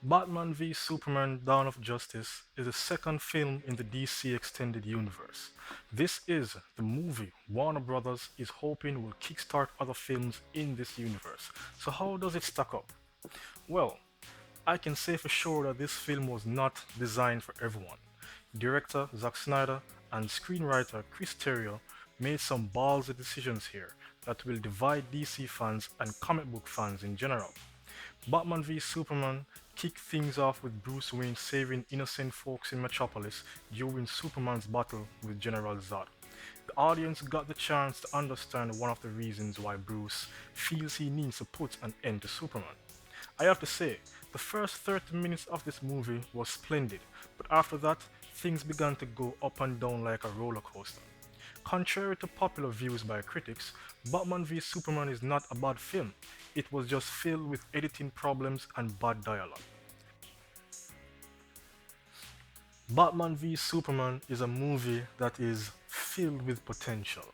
Batman v Superman Dawn of Justice is the second film in the DC Extended Universe. This is the movie Warner Brothers is hoping will kickstart other films in this universe. So, how does it stack up? Well, I can say for sure that this film was not designed for everyone. Director Zack Snyder and screenwriter Chris Terrio made some ballsy decisions here that will divide DC fans and comic book fans in general. Batman v Superman kicked things off with Bruce Wayne saving innocent folks in Metropolis during Superman's battle with General Zod. The audience got the chance to understand one of the reasons why Bruce feels he needs to put an end to Superman. I have to say, the first 30 minutes of this movie was splendid, but after that, things began to go up and down like a roller coaster. Contrary to popular views by critics, Batman v Superman is not a bad film. It was just filled with editing problems and bad dialogue. Batman v Superman is a movie that is filled with potential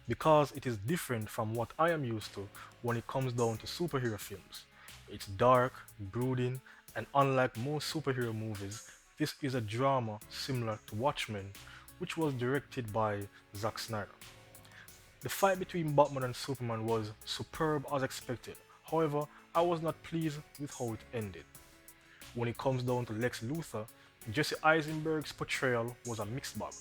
because it is different from what I am used to when it comes down to superhero films. It's dark, brooding, and unlike most superhero movies, this is a drama similar to Watchmen, which was directed by Zack Snyder. The fight between Batman and Superman was superb as expected. However, I was not pleased with how it ended. When it comes down to Lex Luthor, Jesse Eisenberg's portrayal was a mixed bag.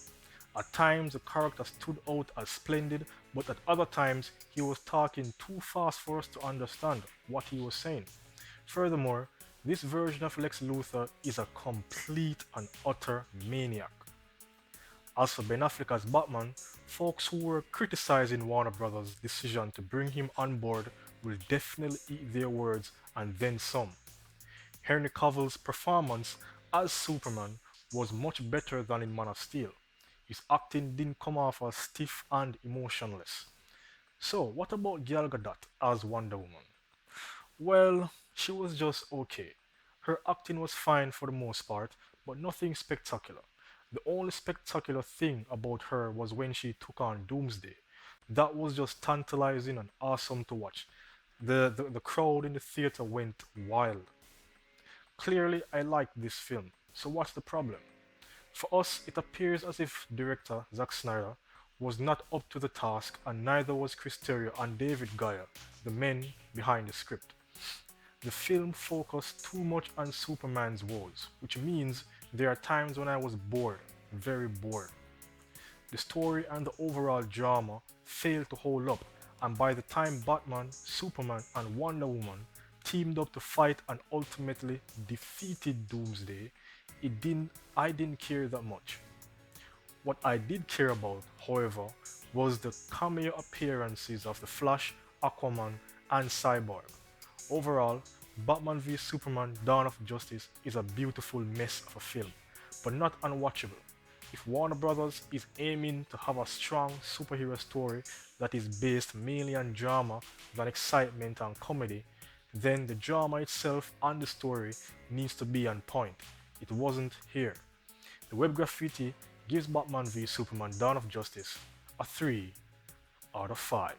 At times, the character stood out as splendid, but at other times, he was talking too fast for us to understand what he was saying. Furthermore, this version of Lex Luthor is a complete and utter maniac. As for Ben Affleck as Batman, folks who were criticizing Warner Brothers' decision to bring him on board will definitely eat their words and then some. Henry Cavill's performance as Superman was much better than in Man of Steel. His acting didn't come off as stiff and emotionless. So, what about Gal Gadot as Wonder Woman? Well, she was just okay. Her acting was fine for the most part, but nothing spectacular. The only spectacular thing about her was when she took on Doomsday. That was just tantalizing and awesome to watch. The crowd in the theater went wild. Clearly, I liked this film. So, what's the problem? For us, it appears as if director Zack Snyder was not up to the task, and neither was Chris Terrio and David Goyer, the men behind the script. The film focused too much on Superman's woes, which means there are times when I was bored, very bored. The story and the overall drama failed to hold up, and by the time Batman, Superman, and Wonder Woman teamed up to fight and ultimately defeated Doomsday, I didn't care that much. What I did care about, however, was the cameo appearances of the Flash, Aquaman, and Cyborg. Overall, Batman v Superman Dawn of Justice is a beautiful mess of a film, but not unwatchable. If Warner Brothers is aiming to have a strong superhero story that is based mainly on drama than excitement and comedy, then the drama itself and the story needs to be on point. It wasn't here. The web graffiti gives Batman v Superman Dawn of Justice a 3 out of 5.